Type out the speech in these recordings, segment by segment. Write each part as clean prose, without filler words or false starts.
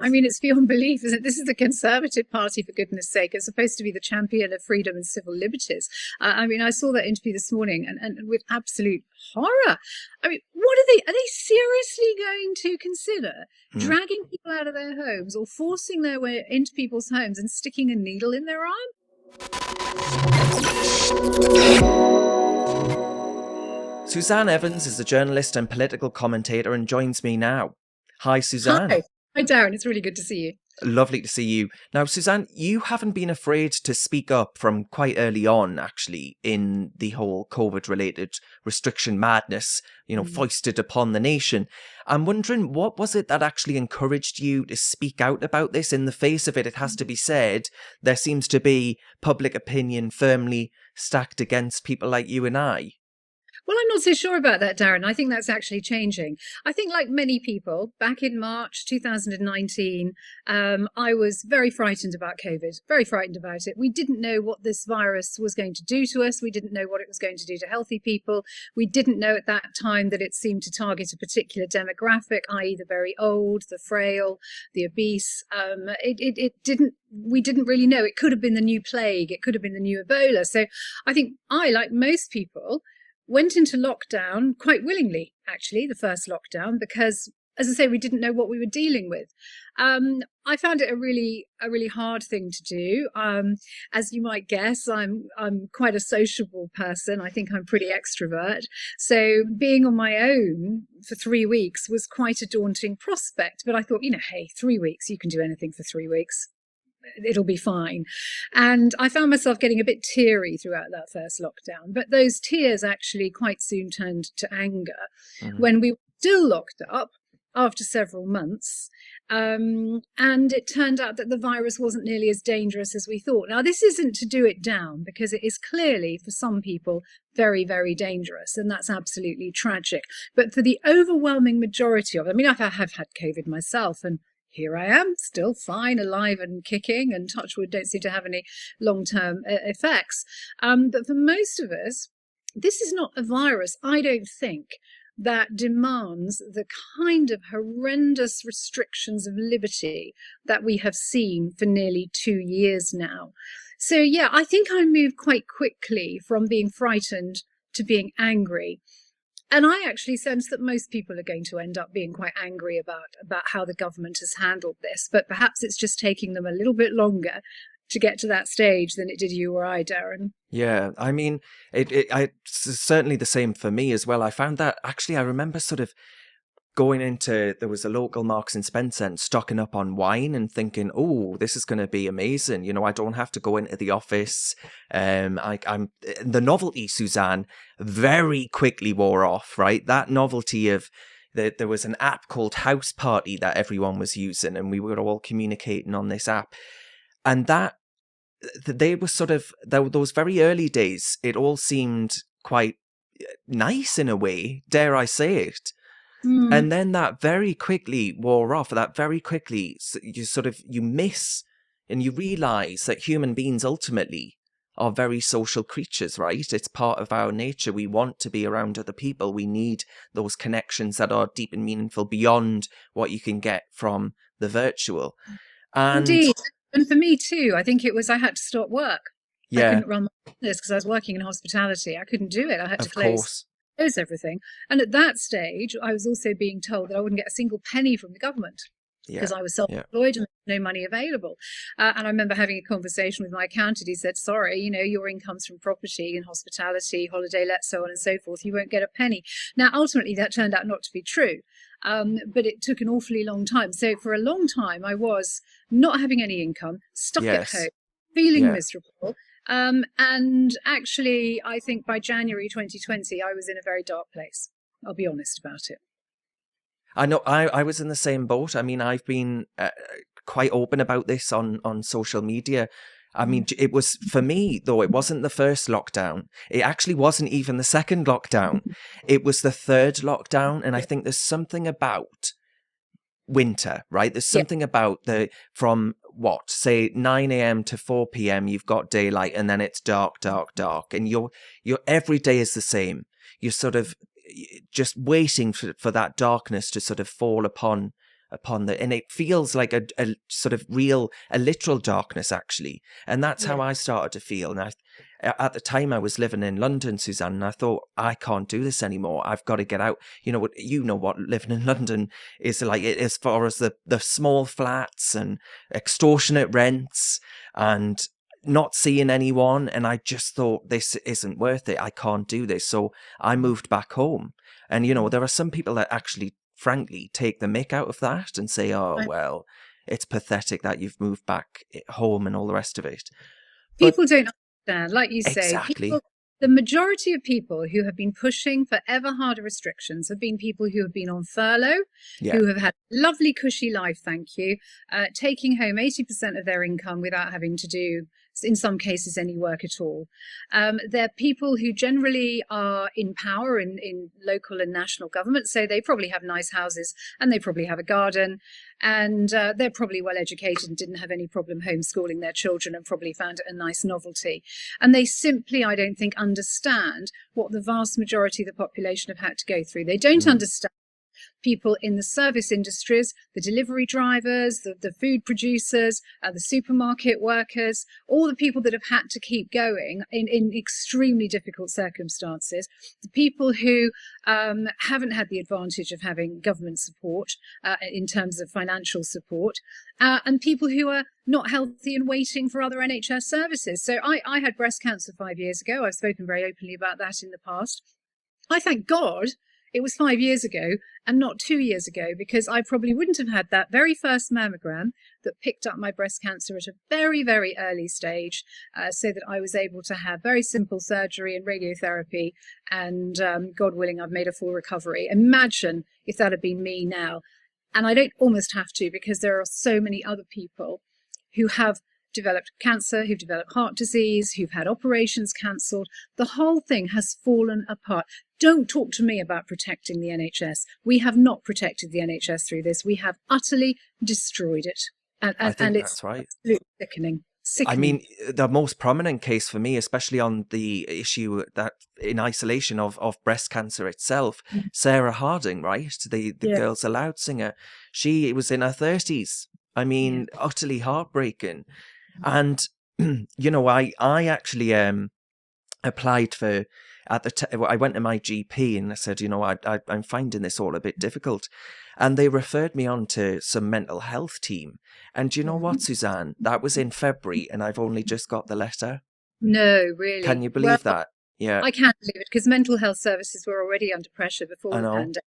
I mean, it's beyond belief, isn't it? This is the Conservative Party, for goodness sake. It's supposed to be the champion of freedom and civil liberties. I mean, I saw that interview this morning and with absolute horror. I mean, are they seriously going to consider dragging people out of their homes or forcing their way into people's homes and sticking a needle in their arm? Suzanne Evans is a journalist and political commentator and joins me now. Hi, Suzanne. Hi, Darren. It's really good to see you. Lovely to see you. Now, Suzanne, you haven't been afraid to speak up from quite early on, actually, in the whole COVID-related restriction madness, foisted upon the nation. I'm wondering, what was it that actually encouraged you to speak out about this? In the face of it, it has to be said, there seems to be public opinion firmly stacked against people like you and I. Well, I'm not so sure about that, Darren. I think that's actually changing. I think, like many people, back in March 2019, I was very frightened about COVID, very frightened about it. We didn't know what this virus was going to do to us. We didn't know what it was going to do to healthy people. We didn't know at that time that it seemed to target a particular demographic, i.e. the very old, the frail, the obese. We didn't really know. It could have been the new plague. It could have been the new Ebola. So I think I, like most people, went into lockdown quite willingly, actually, the first lockdown, because, as I say, we didn't know what we were dealing with. I found it a really hard thing to do. As you might guess, I'm quite a sociable person. I think I'm pretty extrovert. So being on my own for 3 weeks was quite a daunting prospect. But I thought, hey, 3 weeks, you can do anything for 3 weeks. It'll be fine. And I found myself getting a bit teary throughout that first lockdown. But those tears actually quite soon turned to anger when we were still locked up after several months. And it turned out that the virus wasn't nearly as dangerous as we thought. Now, this isn't to do it down, because it is clearly, for some people, very, very dangerous. And that's absolutely tragic. But for the overwhelming majority of it, I mean, I have had COVID myself, and here I am, still fine, alive and kicking, and touch wood, don't seem to have any long-term effects. But for most of us, this is not a virus, I don't think, that demands the kind of horrendous restrictions of liberty that we have seen for nearly 2 years now. So, yeah, I think I moved quite quickly from being frightened to being angry. And I actually sense that most people are going to end up being quite angry about how the government has handled this. But perhaps it's just taking them a little bit longer to get to that stage than it did you or I, Darren. Yeah, I mean, it's certainly the same for me as well. I found that, actually, I remember sort of going into, there was a local Marks and Spencer and stocking up on wine and thinking, oh, this is going to be amazing. I don't have to go into the office. I'm the novelty, Suzanne, very quickly wore off, right? That novelty of there was an app called House Party that everyone was using, and we were all communicating on this app. And they were sort of, those very early days, it all seemed quite nice in a way, dare I say it. And then that very quickly wore off. That very quickly, you miss and you realize that human beings ultimately are very social creatures, right? It's part of our nature. We want to be around other people. We need those connections that are deep and meaningful beyond what you can get from the virtual. And indeed. And for me too, I think it was, I had to stop work. Yeah. I couldn't run my business because I was working in hospitality. I couldn't do it. I had to close everything. And at that stage, I was also being told that I wouldn't get a single penny from the government because I was self-employed and no money available. And I remember having a conversation with my accountant. He said, sorry, your income's from property and hospitality, holiday lets, so on and so forth. You won't get a penny. Now, ultimately, that turned out not to be true. But it took an awfully long time. So for a long time, I was not having any income, stuck at home, feeling miserable. And actually, I think by January 2020, I was in a very dark place. I'll be honest about it. I know I was in the same boat. I mean, I've been quite open about this on social media. I mean, it was, for me, though, it wasn't the first lockdown. It actually wasn't even the second lockdown. It was the third lockdown. And I think there's something about winter, right? There's something about say 9 a.m. to 4 p.m. you've got daylight, and then it's dark, dark, dark. And your every day is the same. You're sort of just waiting for that darkness to sort of fall upon upon and it feels like a sort of a literal darkness, actually. And that's how I started to feel. And at the time I was living in London, Suzanne, and I thought, I can't do this anymore. I've got to get out. You know what living in London is like, as far as the small flats and extortionate rents and not seeing anyone. And I just thought, this isn't worth it. I can't do this. So I moved back home. And, there are some people that actually, frankly, take the mick out of that and say, oh, well, it's pathetic that you've moved back home and all the rest of it. People don't understand, like you say. Exactly. The majority of people who have been pushing for ever harder restrictions have been people who have been on furlough, who have had a lovely, cushy life, thank you, taking home 80% of their income without having to do, in some cases, any work at all. They're people who generally are in power in local and national government, so they probably have nice houses and they probably have a garden, and they're probably well educated and didn't have any problem homeschooling their children and probably found it a nice novelty. And they simply, I don't think, understand what the vast majority of the population have had to go through. They don't understand people in the service industries, the delivery drivers, the food producers, the supermarket workers, all the people that have had to keep going in extremely difficult circumstances, the people who haven't had the advantage of having government support in terms of financial support, and people who are not healthy and waiting for other NHS services. So I had breast cancer 5 years ago. I've spoken very openly about that in the past. I thank God it was 5 years ago and not 2 years ago, because I probably wouldn't have had that very first mammogram that picked up my breast cancer at a very, very early stage, so that I was able to have very simple surgery and radiotherapy. And God willing, I've made a full recovery. Imagine if that had been me now. And I don't almost have to, because there are so many other people who have developed cancer, who've developed heart disease, who've had operations cancelled. The whole thing has fallen apart. Don't talk to me about protecting the NHS. We have not protected the NHS through this. We have utterly destroyed it. And it's that's right. Absolutely sickening. I mean, the most prominent case for me, especially on the issue that in isolation of breast cancer itself, Sarah Harding, right? The Girls Aloud singer. She was in her 30s. I mean, utterly heartbreaking. And, I actually applied for, I went to my GP and I said, I'm finding this all a bit difficult. And they referred me on to some mental health team. And do you know what, Suzanne? That was in February and I've only just got the letter. No, really. Can you believe that? Yeah. I can't believe it, because mental health services were already under pressure before the pandemic.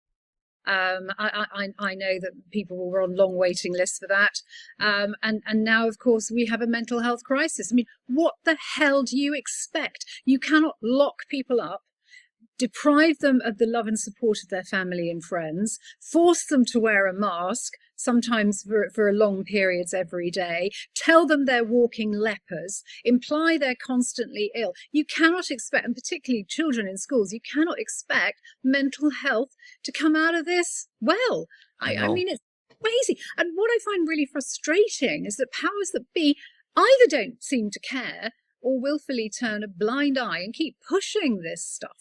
I know that people were on long waiting lists for that. And now, of course, we have a mental health crisis. I mean, what the hell do you expect? You cannot lock people up, deprive them of the love and support of their family and friends, force them to wear a mask, sometimes for long periods every day, tell them they're walking lepers, imply they're constantly ill. You cannot expect, and particularly children in schools, you cannot expect mental health to come out of this well. I mean, it's crazy. And what I find really frustrating is that powers that be either don't seem to care or willfully turn a blind eye and keep pushing this stuff.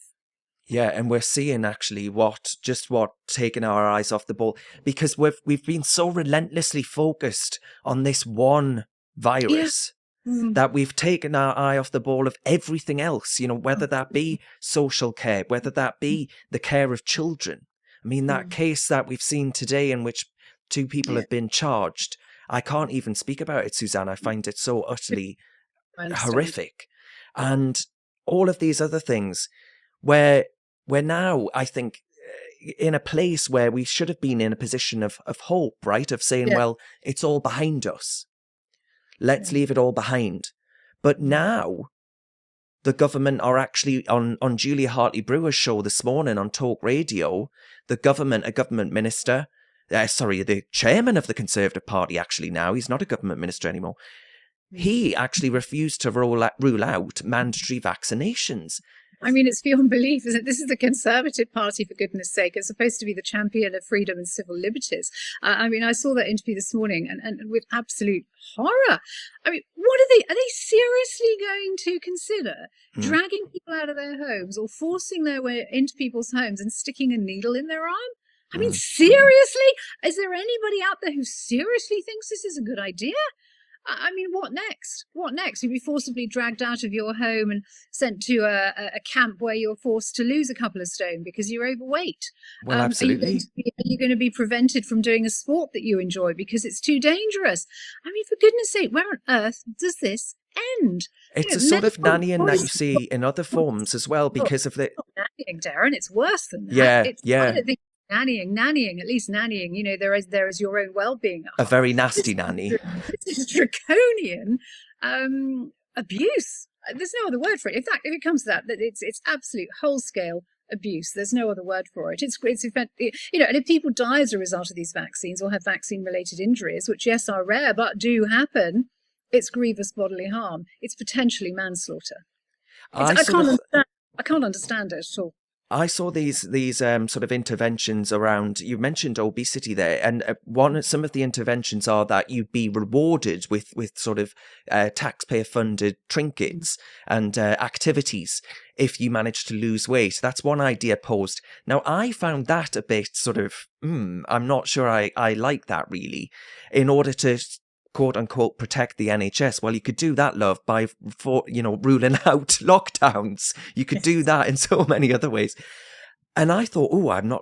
Yeah, and we're seeing actually what taking our eyes off the ball, because we've been so relentlessly focused on this one virus that we've taken our eye off the ball of everything else, whether that be social care, whether that be the care of children. I mean, that case that we've seen today in which 2 people have been charged, I can't even speak about it, Suzanne. I find it so utterly horrific. And all of these other things where we're now, I think, in a place where we should have been in a position of hope, right? Of saying, well, it's all behind us. Let's leave it all behind. But now the government are actually on Julia Hartley-Brewer's show this morning on Talk Radio, a government minister, the chairman of the Conservative Party actually now, he's not a government minister anymore. He actually refused to rule out mandatory vaccinations. I mean, it's beyond belief, isn't it? This is the Conservative Party, for goodness sake. It's supposed to be the champion of freedom and civil liberties. I mean, I saw that interview this morning and with absolute horror. I mean, are they seriously going to consider dragging people out of their homes or forcing their way into people's homes and sticking a needle in their arm? I mean, seriously? Is there anybody out there who seriously thinks this is a good idea? I mean, what next? What next? You'd be forcibly dragged out of your home and sent to a camp where you're forced to lose a couple of stone because you're overweight. Well, absolutely. Are you going to be prevented from doing a sport that you enjoy because it's too dangerous? I mean, for goodness sake, where on earth does this end? It's a sort of nannying that you see in other forms as well because of the... It's not nannying, Darren. It's worse than that. Yeah. I don't think nannying, at least nannying, there is your own well-being. A very nasty nanny. This is draconian abuse. There's no other word for it. In fact, if it comes to that, it's absolute whole-scale abuse. There's no other word for it. And if people die as a result of these vaccines or have vaccine-related injuries, which yes are rare but do happen, it's grievous bodily harm. It's potentially manslaughter. I can't understand it at all. I saw these sort of interventions around. You mentioned obesity there, and some of the interventions are that you'd be rewarded with sort of taxpayer funded trinkets and activities if you managed to lose weight. That's one idea posed. Now I found that a bit sort of I'm not sure I like that really. In order to quote unquote protect the NHS. Well, you could do that, love, by ruling out lockdowns. You could do that in so many other ways. And I thought,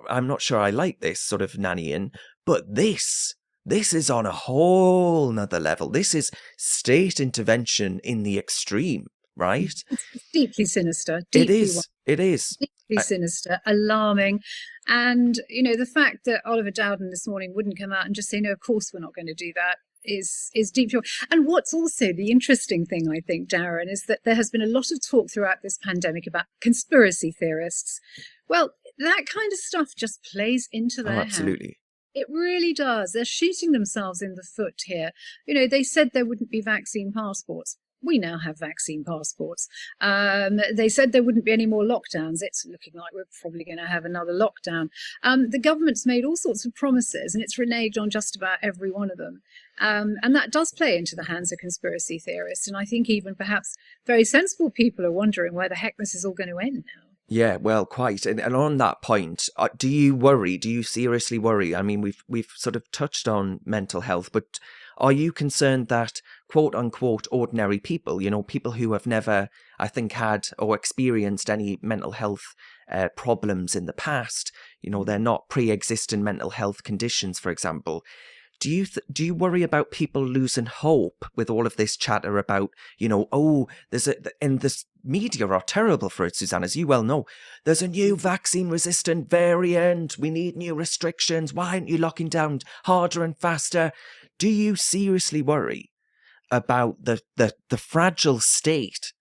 I'm not sure I like this sort of nannying, but this is on a whole nother level. This is state intervention in the extreme, right? It's deeply sinister. It is. Deeply sinister, alarming. And, the fact that Oliver Dowden this morning wouldn't come out and just say, no, of course we're not going to do that, is deeply. And what's also the interesting thing, I think, Darren, is that there has been a lot of talk throughout this pandemic about conspiracy theorists. Well, that kind of stuff just plays into their absolutely. hand. It really does. They're shooting themselves in the foot here. They said there wouldn't be vaccine passports. We now have vaccine passports. They said there wouldn't be any more lockdowns. It's looking like we're probably going to have another lockdown. The government's made all sorts of promises, and it's reneged on just about every one of them. And that does play into the hands of conspiracy theorists. And I think even perhaps very sensible people are wondering where the heck this is all going to end now. Yeah, well, quite. And on that point, do you worry? Do you seriously worry? I mean, we've sort of touched on mental health, but are you concerned that quote unquote ordinary people, people who have never, I think, had or experienced any mental health problems in the past, they're not pre-existing mental health conditions, for example. Do you worry about people losing hope with all of this chatter about, and this media are terrible for it, Suzanne, as you well know. There's a new vaccine-resistant variant. We need new restrictions. Why aren't you locking down harder and faster? Do you seriously worry about the fragile state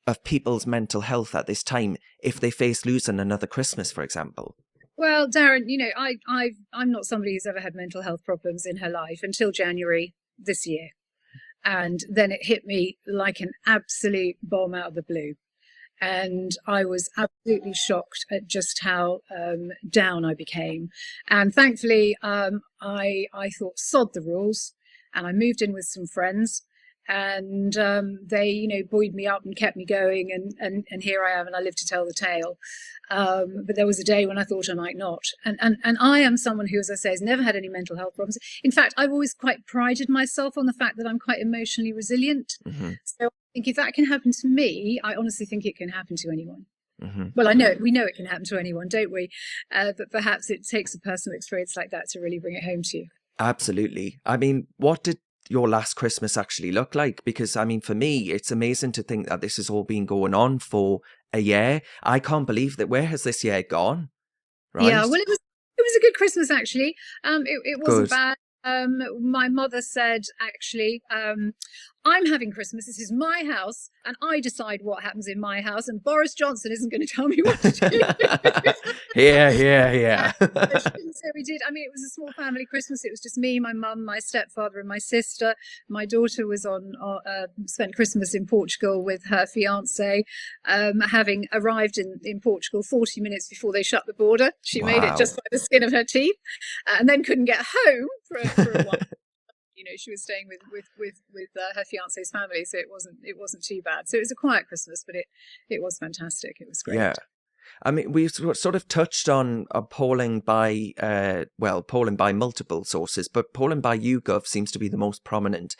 of people's mental health at this time if they face losing another Christmas, for example? Well, Darren, I'm not somebody who's ever had mental health problems in her life until January this year. And then it hit me like an absolute bomb out of the blue. And I was absolutely shocked at just how down I became. And thankfully, I thought, sod the rules. And I moved in with some friends. And they, buoyed me up and kept me going. And here I am, and I live to tell the tale. But there was a day when I thought I might not. And I am someone who, as I say, has never had any mental health problems. In fact, I've always quite prided myself on the fact that I'm quite emotionally resilient. Mm-hmm. So I think if that can happen to me, I honestly think it can happen to anyone. Mm-hmm. Well, we know it can happen to anyone, don't we? But perhaps it takes a personal experience like that to really bring it home to you. Absolutely. I mean, what did your last Christmas actually look like? Because I mean, for me, it's amazing to think that this has all been going on for a year. I can't believe that. Where has this year gone? Right? Yeah, well, it was a good Christmas actually. It wasn't bad. My mother said, actually, I'm having Christmas. This is my house, and I decide what happens in my house, and Boris Johnson isn't going to tell me what to do. Yeah. So we did. I mean, it was a small family Christmas. It was just me, my mum, my stepfather, and my sister. My daughter was spent Christmas in Portugal with her fiance, having arrived in Portugal 40 minutes before they shut the border. She made it just by the skin of her teeth, and then couldn't get home for a while. She was staying with her fiance's family, so it wasn't too bad. So it was a quiet Christmas, but it was fantastic. It was great. Yeah. I mean, we sort of touched on polling by, polling by multiple sources, but polling by YouGov seems to be the most prominent.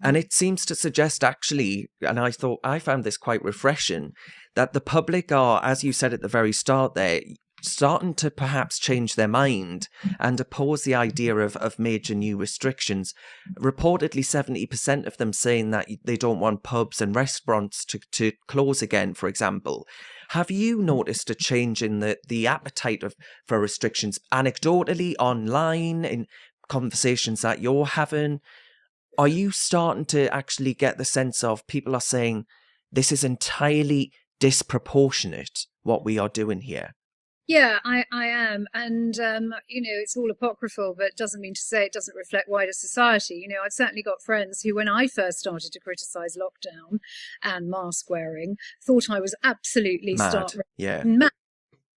And it seems to suggest actually, and I found this quite refreshing, that the public are, as you said at the very start there, starting to perhaps change their mind and oppose the idea of major new restrictions. Reportedly, 70% of them saying that they don't want pubs and restaurants to close again, for example. Have you noticed a change in the appetite for restrictions, anecdotally, online, in conversations that you're having? Are you starting to actually get the sense of people are saying this is entirely disproportionate, what we are doing here? Yeah, I am. And, it's all apocryphal, but it doesn't mean to say it doesn't reflect wider society. I've certainly got friends who, when I first started to criticise lockdown and mask wearing, thought I was absolutely Mad. Yeah. mad.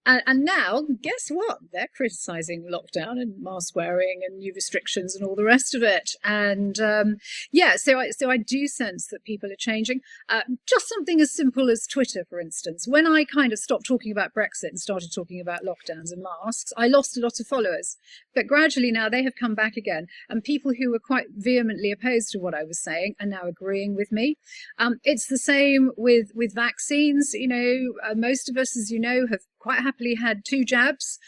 And now, guess what? They're criticising lockdown and mask wearing and new restrictions and all the rest of it. And so I do sense that people are changing. Just something as simple as Twitter, for instance. When I kind of stopped talking about Brexit and started talking about lockdowns and masks, I lost a lot of followers. But gradually now they have come back again. And people who were quite vehemently opposed to what I was saying are now agreeing with me. It's the same with vaccines. Most of us, as you know, have quite happily had 2 jabs.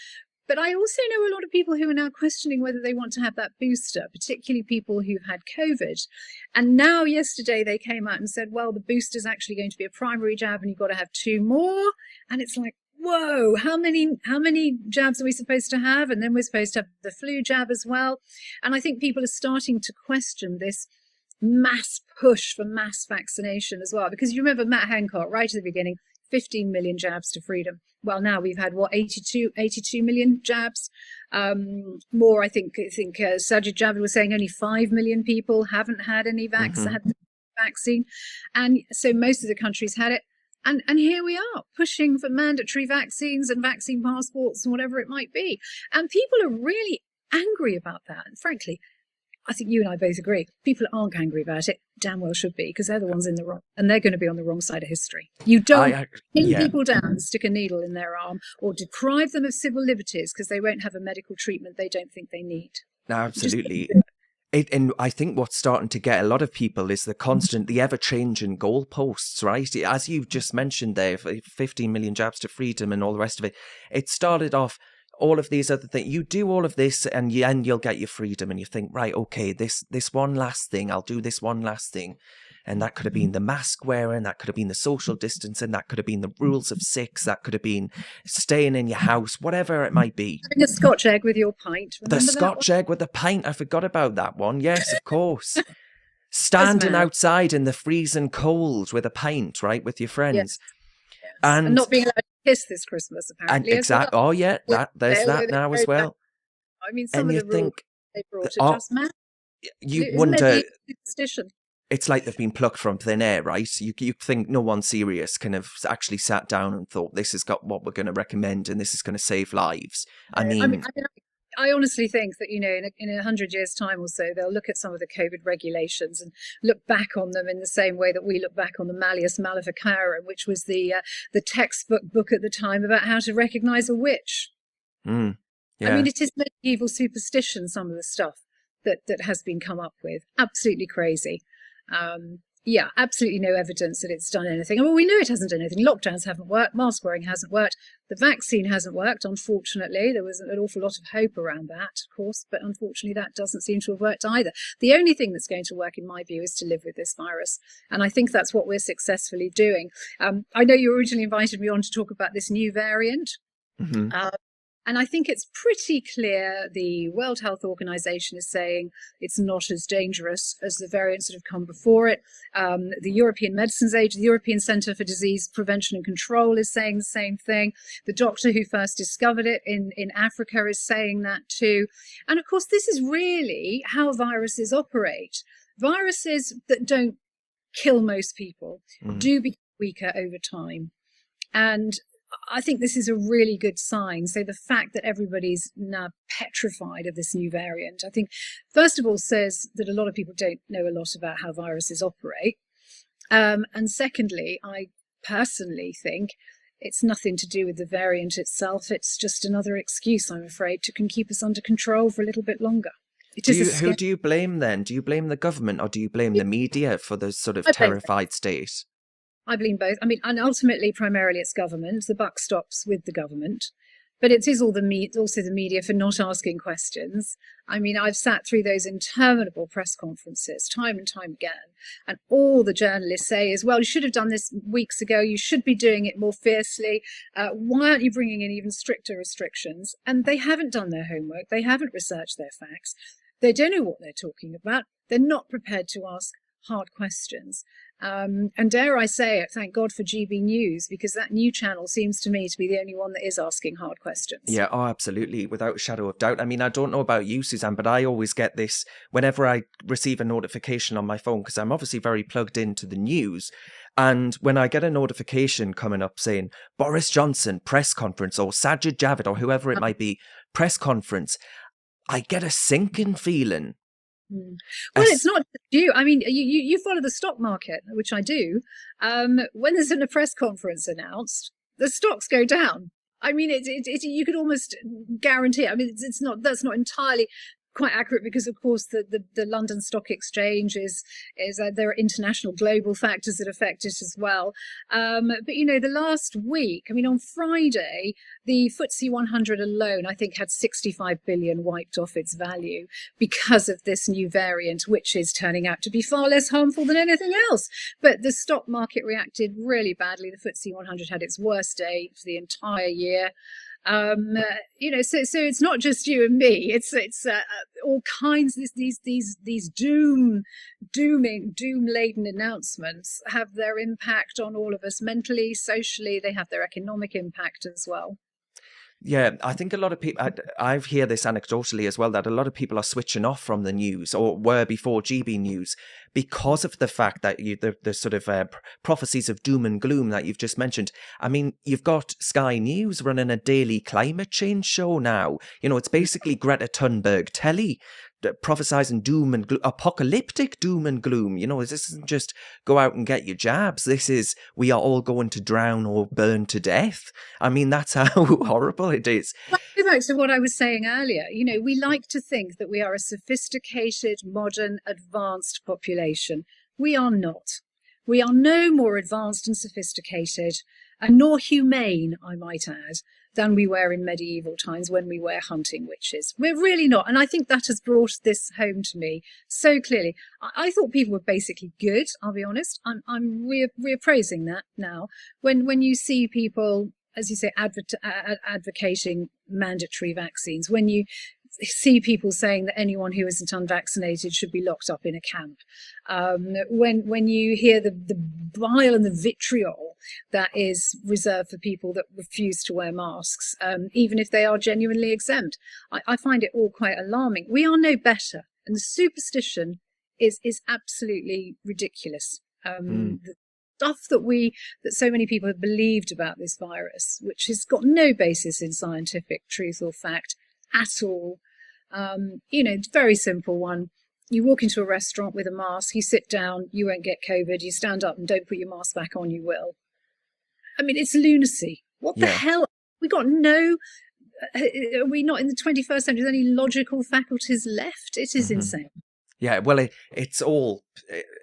But I also know a lot of people who are now questioning whether they want to have that booster, particularly people who've had COVID. And now yesterday they came out and said, well, the booster is actually going to be a primary jab and you've got to have 2 more. And it's like, whoa, how many jabs are we supposed to have? And then we're supposed to have the flu jab as well. And I think people are starting to question this mass push for mass vaccination as well. Because you remember Matt Hancock right at the beginning, 15 million jabs to freedom. Well, now we've had 82 million jabs. More, I think Sajid Javid was saying only 5 million people haven't had any had the vaccine. And so most of the countries had it. And here we are pushing for mandatory vaccines and vaccine passports and whatever it might be. And people are really angry about that. And frankly, I think you and I both agree. People aren't angry about it. Damn well should be, because they're the ones in the wrong, and they're going to be on the wrong side of history. You don't pin people down, stick a needle in their arm, or deprive them of civil liberties because they won't have a medical treatment they don't think they need. No, absolutely. And I think what's starting to get a lot of people is the ever-changing goalposts, right? As you just mentioned there, 15 million jabs to freedom and all the rest of it. It started off all of these other things. You do all of this and you'll get your freedom, and you think, right, okay, this one last thing, I'll do this one last thing. And that could have been the mask wearing, that could have been the social distancing, that could have been the rules of 6, that could have been staying in your house, whatever it might be. Having a Scotch egg with your pint. Remember the Scotch egg with the pint, I forgot about that one. Yes, of course. Standing outside in the freezing cold with a pint, right, with your friends. Yes. And not being allowed to kiss this Christmas, apparently. Exactly. Oh, yeah, there's that now as well. I mean, some of the rules they brought are just mad. You wonder. Superstition. It's like they've been plucked from thin air, right? You think no one serious kind of actually sat down and thought, this has got what we're going to recommend and this is going to save lives. I honestly think that, in 100 years' time or so, they'll look at some of the COVID regulations and look back on them in the same way that we look back on the Malleus Maleficarum, which was the textbook book at the time about how to recognise a witch. Yeah. I mean, it is medieval superstition, some of the stuff that has been come up with. Absolutely crazy. Absolutely no evidence that it's done anything. Well, we know it hasn't done anything. Lockdowns haven't worked. Mask wearing hasn't worked. The vaccine hasn't worked, unfortunately. There was an awful lot of hope around that, of course, but unfortunately that doesn't seem to have worked either. The only thing that's going to work, in my view, is to live with this virus. And I think that's what we're successfully doing. I know you originally invited me on to talk about this new variant. And I think it's pretty clear the World Health Organization is saying it's not as dangerous as the variants that have come before it. The European Medicines Agency, the European Centre for Disease Prevention and Control is saying the same thing. The doctor who first discovered it in Africa is saying that too. And of course, this is really how viruses operate. Viruses that don't kill most people do become weaker over time. And I think this is a really good sign. So the fact that everybody's now petrified of this new variant, I think, first of all, says that a lot of people don't know a lot about how viruses operate. And secondly, I personally think It's nothing to do with the variant itself. It's just another excuse, I'm afraid, to can keep us under control for a little bit longer. Who do you blame then? Do you blame the government or do you blame the media for the sort of terrified state? I blame both. I mean, and ultimately, primarily, it's government. The buck stops with the government. But it is also the media for not asking questions. I mean, I've sat through those interminable press conferences time and time again, and all the journalists say is, well, you should have done this weeks ago. You should be doing it more fiercely. Why aren't you bringing in even stricter restrictions? And they haven't done their homework. They haven't researched their facts. They don't know what they're talking about. They're not prepared to ask hard questions. And dare I say it, thank God for GB News, because that new channel seems to me to be the only one that is asking hard questions. Yeah, oh, absolutely, without a shadow of doubt. I mean, I don't know about you, Suzanne, but I always get this whenever I receive a notification on my phone, because I'm obviously very plugged into the news. And when I get a notification coming up saying Boris Johnson press conference or Sajid Javid or whoever it might be press conference, I get a sinking feeling. Well, it's not you. I mean, you follow the stock market, which I do. When there's a press conference announced, the stocks go down. I mean, you could almost guarantee. I mean, that's not entirely quite accurate because, of course, the London Stock Exchange is there are international global factors that affect it as well. But the last week, I mean, on Friday, the FTSE 100 alone, I think, had 65 billion wiped off its value because of this new variant, which is turning out to be far less harmful than anything else. But the stock market reacted really badly. The FTSE 100 had its worst day for the entire year. So it's not just you and me. It's all kinds of these doom-laden announcements have their impact on all of us mentally, socially. They have their economic impact as well. Yeah, I think a lot of people, I hear this anecdotally as well, that a lot of people are switching off from the news, or were before GB News, because of the fact that the sort of prophecies of doom and gloom that you've just mentioned. I mean, you've got Sky News running a daily climate change show now. It's basically Greta Thunberg telly, prophesizing doom and gloom, apocalyptic doom and gloom. This isn't just go out and get your jabs. This is, we are all going to drown or burn to death. I mean, that's how horrible it is. So what I was saying earlier, we like to think that we are a sophisticated, modern, advanced population. We are not. We are no more advanced and sophisticated, and nor humane, I might add, than we were in medieval times when we were hunting witches. We're really not. And I think that has brought this home to me so clearly. I thought people were basically good, I'll be honest. I'm reappraising that now. When you see people, as you say, advocating mandatory vaccines, when you see people saying that anyone who isn't unvaccinated should be locked up in a camp, when you hear the bile and the vitriol that is reserved for people that refuse to wear masks, even if they are genuinely exempt, I find it all quite alarming. We are no better, and the superstition is absolutely ridiculous. The stuff that so many people have believed about this virus, which has got no basis in scientific truth or fact at all. Very simple one. You walk into a restaurant with a mask, you sit down, you won't get COVID. You stand up and don't put your mask back on, you will. I mean, it's lunacy. What the hell? Are we not in the 21st century? Is there any logical faculties left? It is insane. Yeah, well, it's all,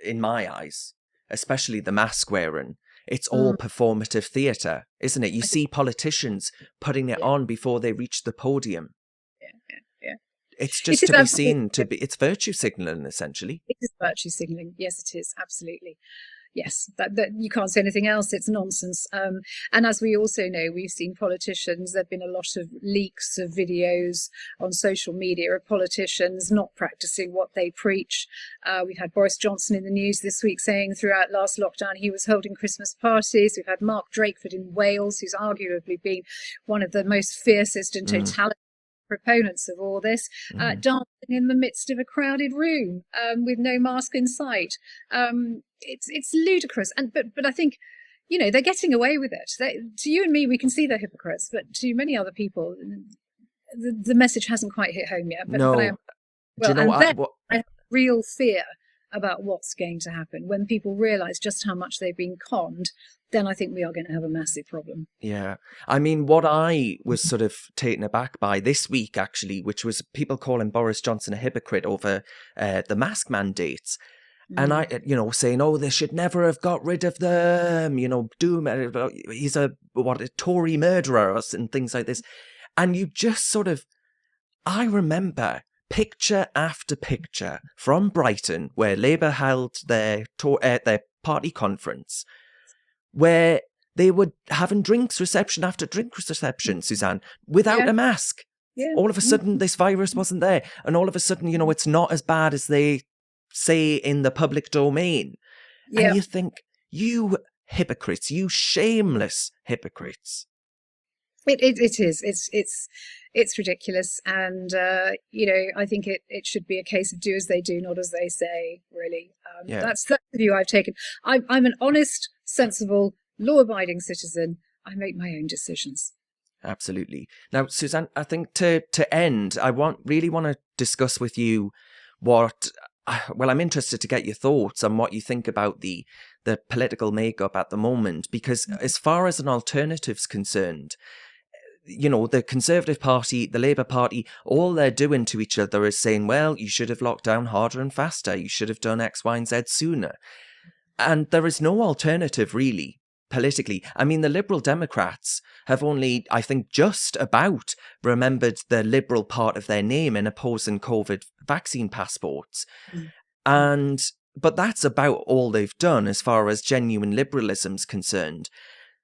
in my eyes, especially the mask wearing, it's all performative theatre, isn't it? You see politicians putting it on before they reach the podium. Yeah. It's just to be seen to be, it's virtue signalling, essentially. It is virtue signalling. Yes, it is. Absolutely. Yes, that you can't say anything else. It's nonsense. And as we also know, we've seen politicians, there have been a lot of leaks of videos on social media of politicians not practicing what they preach. We've had Boris Johnson in the news this week saying throughout last lockdown he was holding Christmas parties. We've had Mark Drakeford in Wales, who's arguably been one of the most fiercest and totalitarian proponents of all this, dancing in the midst of a crowded room with no mask in sight. It's ludicrous, but I think they're getting away with it. To you and me, we can see they're hypocrites, but to many other people, the message hasn't quite hit home yet. But I have real fear about what's going to happen. When people realise just how much they've been conned, then I think we are going to have a massive problem. Yeah. I mean, what I was sort of taken aback by this week, actually, which was people calling Boris Johnson a hypocrite over the mask mandates. And I, saying, oh, they should never have got rid of them, he's a Tory murderer and things like this. And you just sort of, I remember picture after picture from Brighton, where Labour held their party conference, where they were having drinks reception after drinks reception, Suzanne, without a mask. Yeah. All of a sudden, this virus wasn't there. And all of a sudden, it's not as bad as they say in the public domain. Yeah. And you think, you hypocrites, you shameless hypocrites. It is. It's ridiculous. And, I think it should be a case of do as they do, not as they say, really. That's the view I've taken. I'm an honest, sensible, law-abiding citizen. I make my own decisions. Absolutely. Now, Suzanne, I think to end, I really want to discuss with you I'm interested to get your thoughts on what you think about the political makeup at the moment, because as far as an alternative's concerned, the Conservative Party, the Labour Party, all they're doing to each other is saying, well, you should have locked down harder and faster. You should have done X, Y, and Z sooner. And there is no alternative, really, politically. I mean, the Liberal Democrats have only, I think, just about remembered the Liberal part of their name in opposing COVID vaccine passports. But that's about all they've done as far as genuine liberalism's concerned.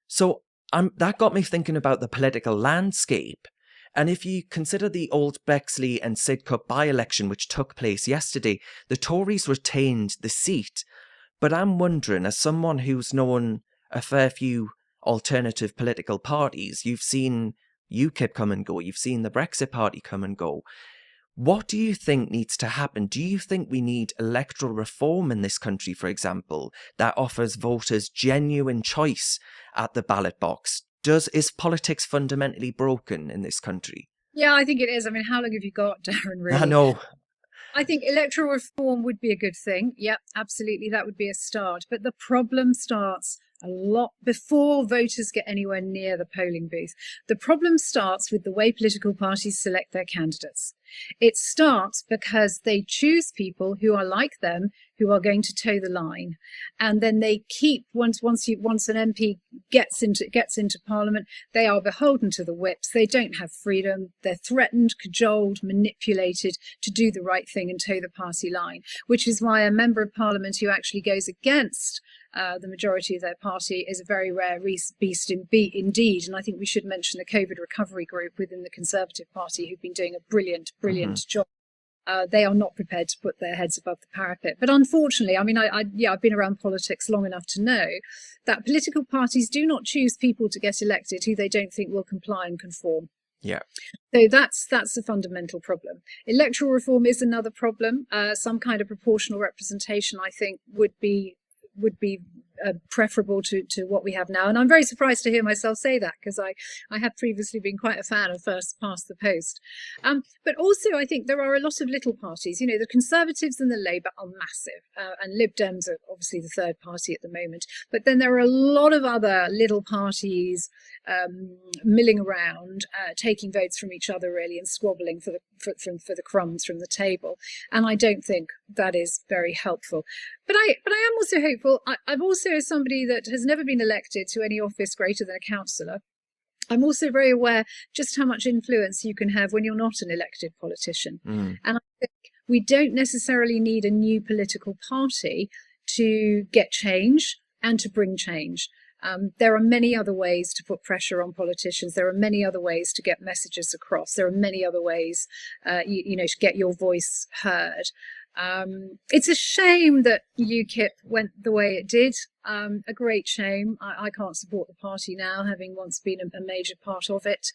So that got me thinking about the political landscape. And if you consider the Old Bexley and Sidcup by-election which took place yesterday, the Tories retained the seat. But I'm wondering, as someone who's known a fair few alternative political parties, you've seen UKIP come and go, you've seen the Brexit Party come and go. What do you think needs to happen? Do you think we need electoral reform in this country, for example, that offers voters genuine choice at the ballot box? Is politics fundamentally broken in this country? Yeah, I think it is. I mean, how long have you got, Darren, really? I know. I think electoral reform would be a good thing. Yep, absolutely. That would be a start. But the problem starts a lot before voters get anywhere near the polling booth. The problem starts with the way political parties select their candidates. It starts because they choose people who are like them, who are going to toe the line. And then they keep, once an MP gets into Parliament, they are beholden to the whips. They don't have freedom. They're threatened, cajoled, manipulated to do the right thing and toe the party line, which is why a member of Parliament who actually goes against the majority of their party is a very rare beast indeed. And I think we should mention the COVID recovery group within the Conservative Party who've been doing a brilliant job. They are not prepared to put their heads above the parapet. But unfortunately, I mean, I've been around politics long enough to know that political parties do not choose people to get elected who they don't think will comply and conform. Yeah. So that's a fundamental problem. Electoral reform is another problem. Some kind of proportional representation, I think, would be preferable to what we have now. And I'm very surprised to hear myself say that, because I have previously been quite a fan of first past the post. But also, I think there are a lot of little parties. The Conservatives and the Labour are massive, and Lib Dems are obviously the third party at the moment. But then there are a lot of other little parties milling around, taking votes from each other really, and squabbling for the crumbs from the table. And I don't think that is very helpful. But I am also hopeful. I'm also, as somebody that has never been elected to any office greater than a councillor, I'm also very aware just how much influence you can have when you're not an elected politician. And I think we don't necessarily need a new political party to get change and to bring change. There are many other ways to put pressure on politicians. There are many other ways to get messages across. There are many other ways, to get your voice heard. It's a shame that UKIP went the way it did. A great shame. I can't support the party now, having once been a major part of it,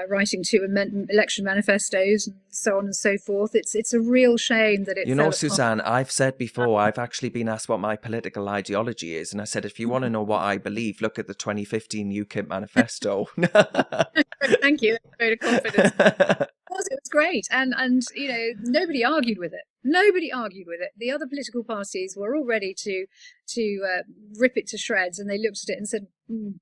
writing 2 election manifestos and so on and so forth. It's a real shame that it Suzanne, I've said before, I've actually been asked what my political ideology is, and I said, if you want to know what I believe, look at the 2015 UKIP manifesto. Thank you. Vote of confidence. It was great, and nobody argued with it. Nobody argued with it. The other political parties were all ready to rip it to shreds, and they looked at it and said,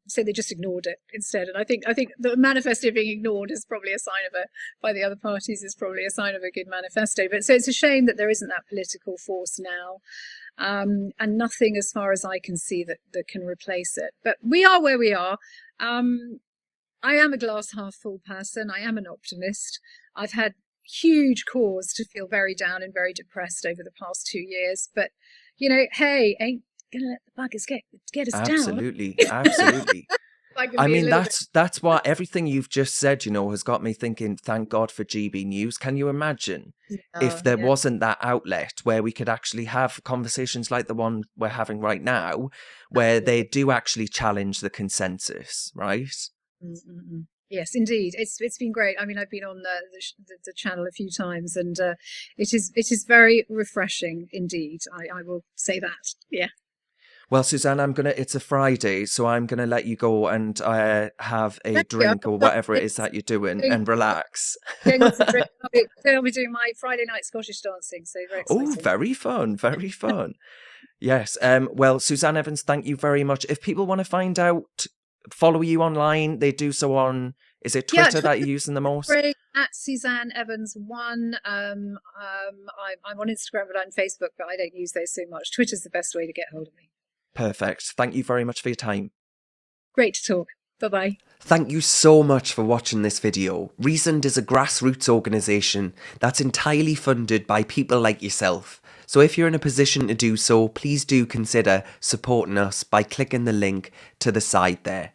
so they just ignored it instead. And I think the manifesto being ignored is probably a sign of by the other parties is probably a sign of a good manifesto. But so it's a shame that there isn't that political force now. And nothing, as far as I can see, that can replace it. But we are where we are. I am a glass half full person. I am an optimist. I've had huge cause to feel very down and very depressed over the past 2 years. But, hey, ain't gonna let the buggers get us Absolutely, down. absolutely. I mean, that's why Yeah. everything you've just said, has got me thinking, thank God for GB News. Can you imagine if there wasn't that outlet where we could actually have conversations like the one we're having right now, where they do actually challenge the consensus, right? Mm-mm. Yes, indeed. It's been great. I mean, I've been on the channel a few times, and it is very refreshing indeed. I will say that. Yeah. Well, Suzanne, it's a Friday, so I'm going to let you go and have a drink or whatever it is that you're doing and relax. I'll be doing my Friday night Scottish dancing, so very exciting. Oh, very fun, very fun. Yes. Well, Suzanne Evans, thank you very much. If people want to follow you online, they do so on, is it Twitter that you're using the most? At Suzanne Evans 1. I'm on Instagram, but I'm Facebook, but I don't use those so much. Twitter's the best way to get hold of me. Perfect. Thank you very much for your time. Great to talk. Bye-bye. Thank you so much for watching this video. Reasoned is a grassroots organisation that's entirely funded by people like yourself. So if you're in a position to do so, please do consider supporting us by clicking the link to the side there.